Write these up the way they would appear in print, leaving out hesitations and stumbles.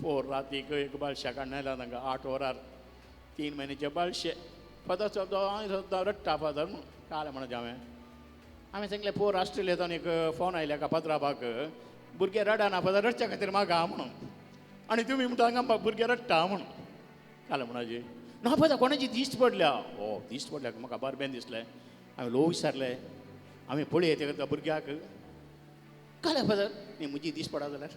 Four रातीक एक बालशा काडून तांकां 8 वरार 3 म्हयन्याचे बालशे फादर सुद्दां रडटा फादर म्हूण काल म्हणून हांवें सांगलें फोर ऑस्ट्रेलियांतून एक फोन आयल्या का पात्राबाक भुरगे रडाना फादर रडच्या खातीर मागा म्हणून आनी तुमी म्हणटा हांगा भुरगे रडटा म्हणून काल म्हणाजे ना फादर कोणाची दिश्ट पडल्या हो दिश्ट पडल्या म्हाका बरें दिसलें हांवें लो विचारलें हांवें पळय ते करता भुरग्याक काल फादर न्ही म्हजी दिश्ट पडा जाल्यार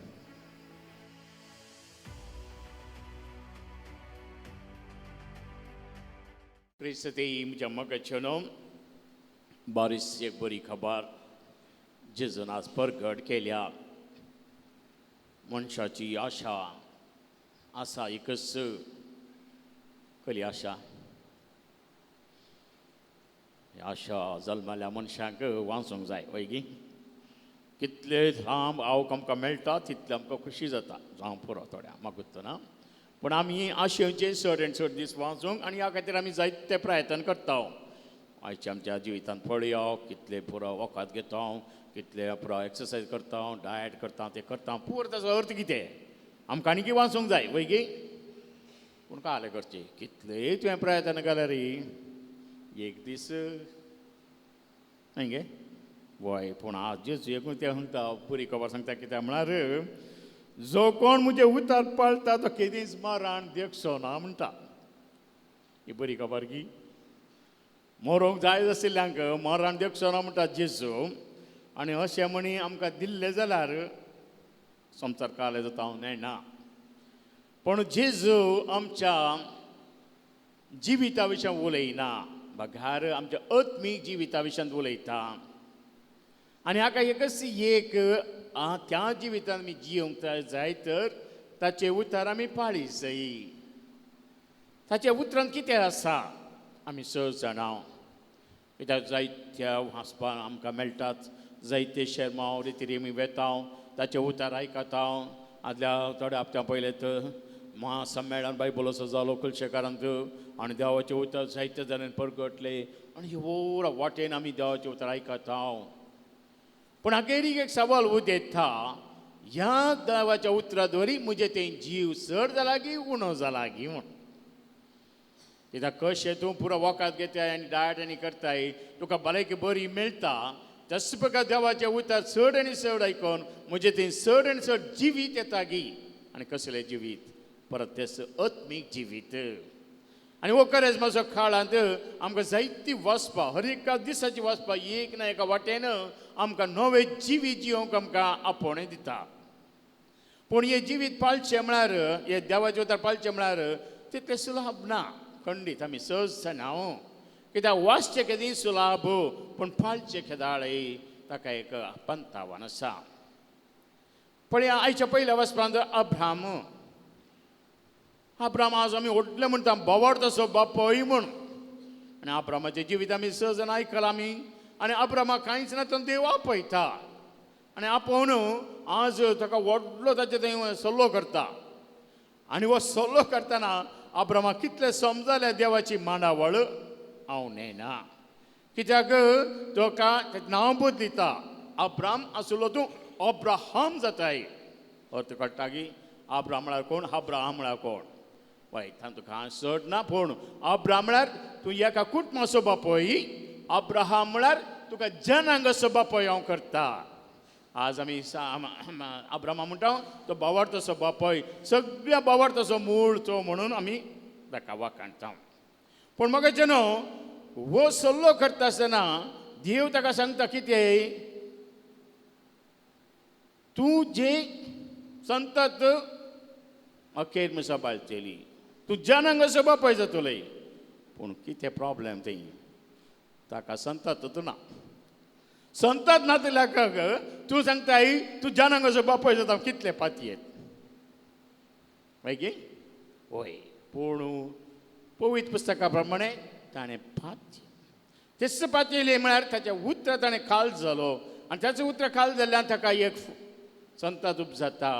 क्रिस्ती म्हज्या मगचनो बारीस एक बरी खबर जेजून आज परगट केल्या मनशाची आशा आसा एकच खरी आशा आशा जल्मल्या मनशाक वाचूंक जाय वयगी कितले लांब आवक आमकां मेळटा तितले आमकां खुशी जाता जावं पुरो थोड्या म्हाका ना पूण आमी आशेचे चड आनी चड दीस वाचूंक आनी ह्या खातीर आमी जायते प्रयत्न करता आयच्या आमच्या जिवितांत पळया कितले पुरो वखद घेता कितले पुरो एक्सरसायज करता डायट करता ते करता पुरो ताचो अर्थ कितें आमकां आनी कितें वाचूंक जाय वयगी पूण काले करचें कितलेय तुवें प्रयत्न केले रे एक दीस न्हय गे वय पूण आज जेजू एकूण तें म्हणटा बरी खबर सांगता कित्याक म्हळ्यार जो कोण म्हजें उतर पाळटा तो केदींच मरण देखचो ना म्हणटा ही बरी खबर की मरोंक जाय आशिल्ल्यांक मरण देखचो ना म्हणटा जेजू आनी अशें म्हणी आमकां दिल्लें जाल्यार संवसार काले जाता हांव मेळना पूण जेजू आमच्या जिविता विशीं उलयना भागार आमच्या आत्मीक जिविता विशीं उलयता आनी हाका एकच एक त्या जिवितांत आमी जियोंक जाय तर ताचें उतर आमी पाळी जाय ताच्या उतरांत कितें आसा आमी सहज जाणां कित्याक जायत्या वाचपाक आमकां मेळटात जायते शर्माव रितीर आमी वेता ताचें उतर आयकता आदल्या थोड्या हप्त्या पयले तर महासम्मेलन बायबलोचो जालो कुलशेकारांत आनी देवाचें उतर जायते जाणांनी परगटले आनी व्हड वाटेन आमी देवाचें उतर आयकता पूण हाचेर एक सवाल उदेता ह्या देवाच्या उतरां वरी म्हजें तें जीव चड जाला की उणो जाला की म्हूण कित्याक कशें तूं पुरो वखद घेताय आनी डायट आनी करताय तुका भलायकी बरी मेळटा तशें प्रकार देवाचें उतर चड आनी चड आयकून म्हजें तें चड आनी चड जिवीत येता गी आनी कसलें जिवीत परत तें आत्मीक जिवीत आनी हो खरेंच म्हाजो काळांत आमकां जायती वचपा हर एका दिसाची वचपा एक ना एका वाटेन आमकां नवें जिवीत जियोंक आमकां आपणे दिता पूण हें जिवीत पाळचें म्हळ्यार हें देवाचें उतर पाळचें म्हळ्यार तितलें सुलभ ना खंडीत आमी सहज जाणा कित्याक वाचचें केदी सुलभ पूण पाळचें केदाळे ताका एक पंतावन आसा पळय आयच्या पयल्या वचपांत अब्राम आज आमी व्हडलें म्हणटा बोवाड तसो बापोय म्हूण आनी अब्रामाचें जिवीत आमी सहज आयकलां आमी आनी अब्रामाक कांयच ना तो देव आपयता आनी आपोवन आज ताका व्हडलो ताचे थंय सल्लो करता आनी हो सल्लो करतना अब्रामाक कितलें समजलें देवाची मांडावळ हांव न्हयना कित्याक तुका नांव बदलिता अब्राम आसलो तूं अब्राहम जाताय अर्थ कळटा की अब्राम म्हळ्यार कोण अब्राहम म्हळ्यार कोण वय तुका चड ना पूण अब्राम म्हळ्यार तूं एका कुटुंबाचो बापोय अब्राहम म्हळ्यार तुका जनांगाचो बापोय हांव करता आज आमी अब्रामा म्हणटा तो बोवाड तसो बापोय सगळ्या बोवाड तसो मूळ तो म्हणून आमी ताका वखाणटा पूण म्हाका न्हू हो सल्लो करता आसतना देव ताका सांगता कितें तूं जे संतत अखेर म्हसा बाळचेली तूं जनांगाचो बापोय जातोले पूण कितें प्रॉब्लेम थंय ताका संतत ना संतत ना जाल्यार तूं सांगताय तूं जनांगाचो बापोय जाता कितले पातयेत मागीर वय पूण पवित्र पुस्तका प्रमाणे ताणें पातय तेच पातयले म्हळ्यार ताचें उतर ताणें खाल जालो आनी ताचें उतर खाल जाल्ल्यान ताका एक संतत उपजाता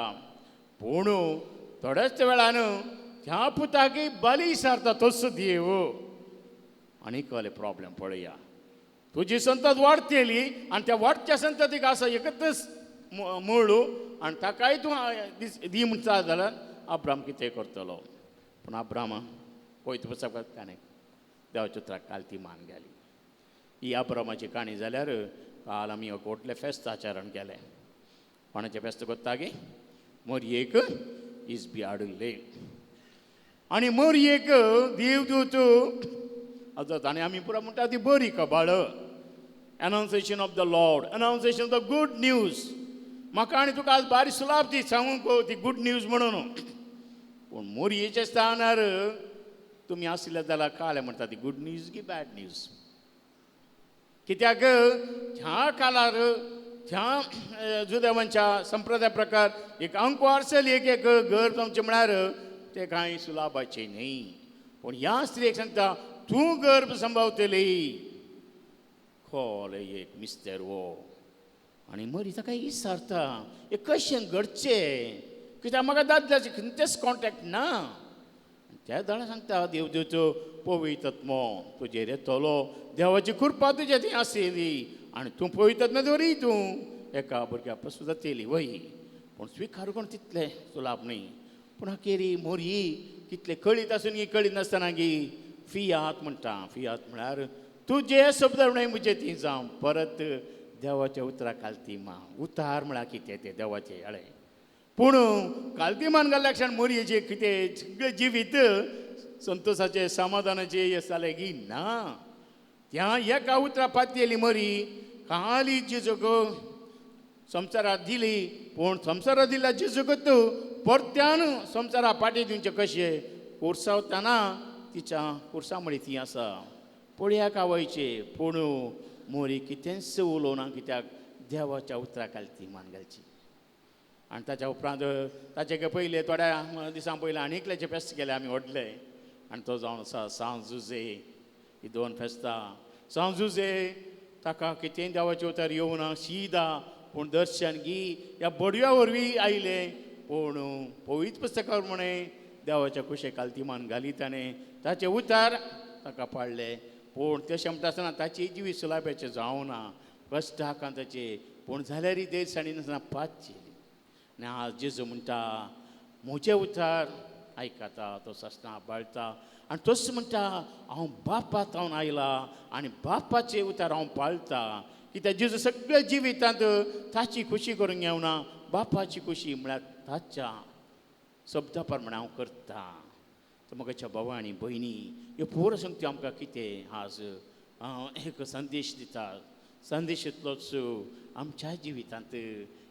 पूण थोड्याच वेळान ह्या पुताकी बली सारता तसो देव आनी कहले प्रॉब्लेम पळया तुजी संतत वाडतेली आनी त्या वाडच्या संततीक आसा एकच मूळ आनी ताकाय तूं दी म्हणटा जाल्यार अब्राम कितें करतलो. पूण अब्राम पळयत पुस्तकांत ताणें देवाच्या उतराक काल ती मान गेली. ही अब्रामाची काणी जाल्यार काल आमी एक व्हडलें फेस्त आचरण केलें. कोणाचें फेस्त कोत्ता गे? मोरयेक इजबी हाडले. आनी मोरयेक देवदूत आनी आमी पुरो म्हणटा ती बरी कबाळ. Annunciation of the Lord, annunciation of the good news. म्हाका आनी तुका आज बारी सुलाभ ती सांगूंक ती गूड न्यूज म्हणून. पूण मोरयेच्या स्थानार तुमी आसले जाल्यार काले म्हणटा ती गूड न्यूज की बॅड न्यूज. कित्याक ह्या काळार ह्या जुदेवांच्या संप्रदाय प्रकार एक अंक आरसेल एक घर तुमचें म्हळ्यार तें कांय सुलाभाचें न्ही. पूण ह्या स्त्रीक सांगता तूं गर्भ संभावतली. खोल एक मिस्तेर वो. आनी मरी ताका विचारता हे कशें घडचें, कित्याक म्हाका दादल्याचें खंयचेच कॉन्टेक्ट ना. त्या दाडा सांगता देवदूत पवित्रत्मो तुजेर येतलो, देवाची कृपा तुजे थंय आसली आनी तूं पवित्रत्म दवरी तूं एका भुरग्या पासून जातली वय. पूण स्विकार कोण तितलें सुलाभ न्ही. पूण आखेरी मोरी कितले कळीत आसून गी कळीत नासतना गी फियात म्हणटा. फियात म्हळ्यार तुजे शब्द म्हणून म्हजे ती जावं. परत देवाच्या उतराक कालतीमा. उतार म्हळ्यार कितें तें देवाचें हळे. पूण कालतीमान घाल्ल्या क्षण मोरयेचें कितें सगळें जिवीत संतोशाचें समाधानाचें जालें गी ना. त्या एका उतरा पातयेली मरी खाली जेजूक संवसाराक दिली. पूण संवसाराक दिल्या जेजूकत परत्यान संवसारा पाटी दिवचें कशें कुर्सावतना तिच्या कुर्सा म्हळी ती आसा पळयाक आवयचें. पूण मोरी कितेंच उलोवना, कित्याक देवाच्या उतरा कालती मान घालची. आनी ताच्या उपरांत ताचे पयले थोड्या दिसां पयलीं आनी एकल्याचें फेस्त केलें आमी व्हडलें. आनी तो जावन आसा सांव जुजे. ही 2 फेस्तां. सांव जुजे ताका कितें देवाचें उतर येवना सीदा. पूण दर्शन गी ह्या बडव्या वरवीं आयलें. पूण पवित्र पुस्तकावर म्हणे देवाच्या कुशे कालती मान घाली ताणें ताचें उतार ताका पाडलें. पूण तशें म्हणटा आसतना ताची जिवी सुलाभ्याचें जावना कश्टाक ताचे. पूण जाल्यार देर साणी नासतना पांचची. आनी आज जेजू म्हणटा म्हजे उतार आयकता तो सस्तां बाळटा. आनी तस म्हणटा हांव बापात हांव आयला आनी बापाचें उतार हांव पाळटा. कित्याक जेजू सगळ्या जिवितांत ताची खुशी करूंक येवना, बापाची खुशी म्हळ्यार ताच्या शब्दा प्रमाणे हांव करता. तर म्हज्या भावा आनी भयणी ह्यो पुरो सांगत्यो आमकां कितें आज एक संदेश दिता. संदेश इतलोच आमच्या जिवितांत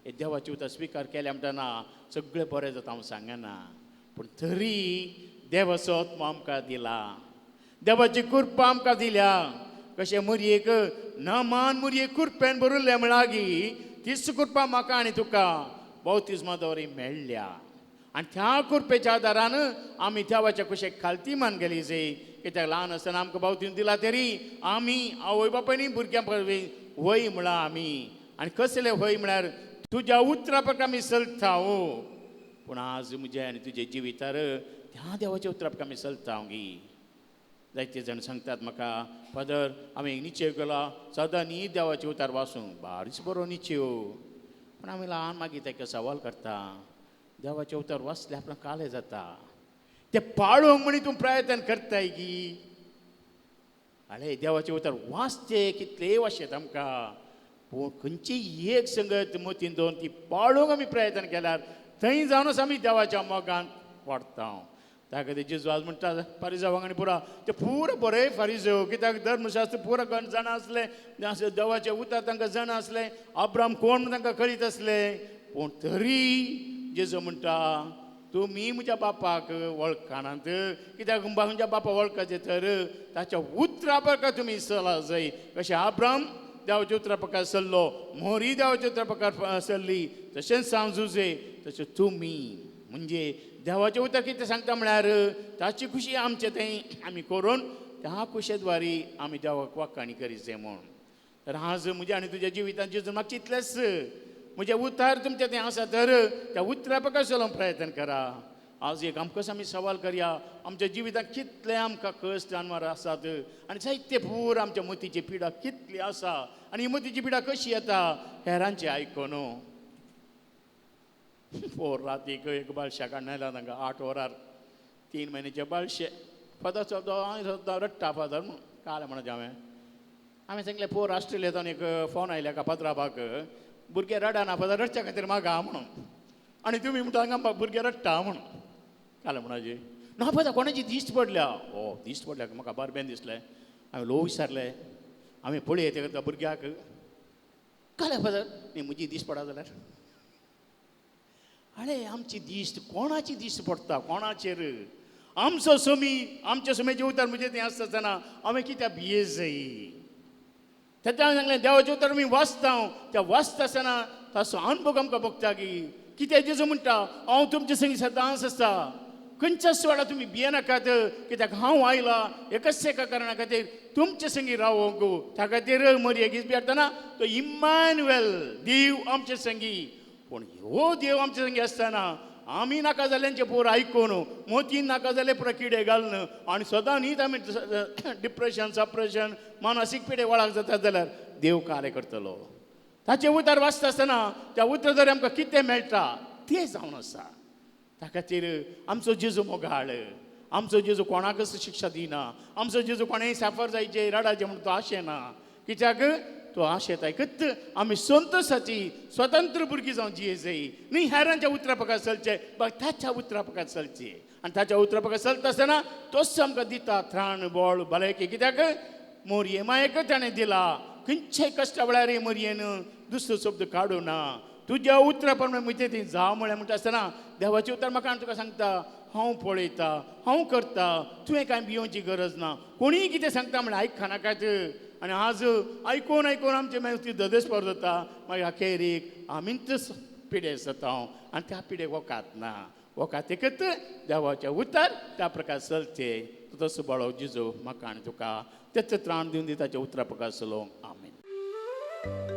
हे देवाचे उतर स्विकार केले म्हणटना सगळें बरें जाता हांव सांगना. पूण तरी देवाचो आत्मा आमकां दिला, देवाची कृपा आमकां दिल्या. कशें मोरयेक नामान मोरयेक कृपेन भरिल्लें म्हळ्यार तीच कृपा म्हाका आनी तुका बौतिस्मा दवरी मेळ्ळ्या. आनी त्या कृपेच्या आदारान आमी देवाच्या कुशेक खालती मान गेली जाय. कित्याक ल्हान आसतना आमकां बावतीन दिला तरी आमी आवय बापायनी भुरग्यां परवें वय म्हळ्यार आमी. आनी कसलें वय म्हळ्यार तुज्या उतरा प्रकार आमी चलता. पूण आज म्हजे आनी तुजे जिवितार त्या देवाच्या उतरा प्रकार आमी चलता हांव गी. जायते जाण सांगतात म्हाका फादर हांवें निश्चय केला सदां न्ही देवाचे उतार वाचूंक. बारीच बरो निश्चय. पूण आमी ल्हान मागीर ताका सवाल करता देवाचे उतार वाचले आपणाक कालें जाता ते पाळोवंक म्हणी तूं प्रयत्न करताय गी. आले देवाचे उतार वाचचे कितले वाशेत आमकां. पूण खंयची एक संगत मतीन दवरून ती पाळोवंक आमी प्रयत्न केल्यार थंय जावनच आमी देवाच्या मोगान वाडटा. त्या खातीर जेजू आज म्हणटा फारिजावांक आनी पुरा ते पुरो बरे फारिजो. कित्याक धर्मशास्त्र पुरो जाणा आसले, देवाचे उतार तांकां जाणा आसले, अब्राम कोण म्हूण तांकां कळीत आसले. पूण तरी जेजू म्हणटा तुमी म्हज्या बापाक वळखनात. कित्याक म्हज्या बापा वळखचे तर ताच्या उतरा प्रकार तुमी चला जाय. कशें अब्राम देवाच्या उतरा प्रकार चल्लो, मोरी देवाच्या उतरा प्रकार चल्ली, तशेंच सांव जुजे तशें तुमी. म्हणजे देवाचें उतर कितें सांगता म्हळ्यार ताची खुशी आमचे थंय आमी करून त्या खुशे द्वारी आमी देवाक वाखाणी करीत जाय म्हूण. तर आज म्हजे आनी तुज्या जिवितांत जेजू म्हाका चितलेंच म्हजे उतार तुमचे थंय आसा तर त्या उतरा प्रकार चलोवंक प्रयत्न करा. आज एक आमकां आमी सवाल करया आमच्या जिवितांत कितले आमकां कश्ट अनवर आसात आनी जायते पूर आमच्या मतीची पिडा कितली आसा. आनी ही मतीची पिडा कशी येता हेरांची आयकून. पोर रातीक एक बालशा काडून तांकां 8 वरार 3 म्हयन्याचे बालशे फादर सुद्दां रडटा फादर म्हूण काल म्हणत हांवें सांगलें पोर ऑस्ट्रेलियांतल्यान एक फोन आयल्या कापात्राबाक भुरगे रडाना फादर रडच्या खातीर मागा म्हणून आनी तुमी म्हणटा हांगा भुरगे रडटा म्हणून काल म्हणाजी ना फादर कोणाची दिश्ट पडल्या दिश्ट पडल्या म्हाका बरें दिसलें हांवें लो विचारलें हांवें पळय त्या भुरग्याक काले फादर न्ही म्हजी दिश्ट पडा जाल्यार अरे आमची दिश्ट कोणाची दिश्ट पडटा कोणाचेर आमच्या समेचे उतर म्हणजे तें आसता आसतना हांवें कित्याक भियेज जायी तेन्ना हांवें सांगलें देवाचें उतर आमी वाचता त्या वाचता आसतना ताचो अनुभव आमकां भोगता की कित्याक जेजू म्हणटा हांव तुमचे संगी सदांच आसता खंयच्याच वेळा तुमी भियेनाकात कित्याक हांव आयला एकच एका कारणा खातीर तुमचे संगी रावोंक त्या खातीर मरयेगीस बेडटना तो इम्मान्युएल देव आमचे संगी पूण हो देव आमचे संगी आसतना आमी नाका जाल्यांचे पोर आयकून मोतीन नाका जाले पुरो किडे घालून आनी सदां न्हीद आमी डिप्रेशन सप्रेशन मानसीक पिडे वळाक जाता जाल्यार देव कार्य करतलो ताचे उतर वाचता आसतना त्या उतर जर आमकां कितें मेळटा तें जावन आसा त्या खातीर आमचो जेजू मोगाळ आमचो जेजू कोणाकच शिक्षा दिना आमचो जेजू कोणेंय साफर जायचे रडाचे म्हूण तो आशेना कित्याक तो आशेत आयकत आमी संतोशाची स्वतंत्र भुरगीं जावन जिये जाय न्ही हेरांच्या उतरापकात चलचे बट ताच्या उतरापकात चलचे आनी ताच्या उतरापकात चलता आसतना तोच आमकां दिता त्राण बळ भलायकी कित्याक मोरये मायेक ताणें दिला खंयच्याय कश्टा वेळार मोरयेन दुसरो शब्द काडूं ना तुज्या उतरा प्रमाणे म्हणजे ती जाव म्हळ्यार म्हणटा आसतना देवाचें उतर म्हाका तुका सांगता हांव पळयता हांव करता तुवें कांय भियोवची गरज ना कोणीय कितें सांगता म्हळ्यार आयकनाकात आनी आज आयकून आमचे मागीर ती ददेस पार जाता मागीर अखेरीक आमीच पिडे जाता आनी त्या पिडेक वकात ना वकात एकत देवाचें उतर त्या प्रकार चलचे तसो बळो जिजो म्हाका आनी तुका तेच त्राण दिवन ताच्या उतरा प्रकार चलोवंक आमीन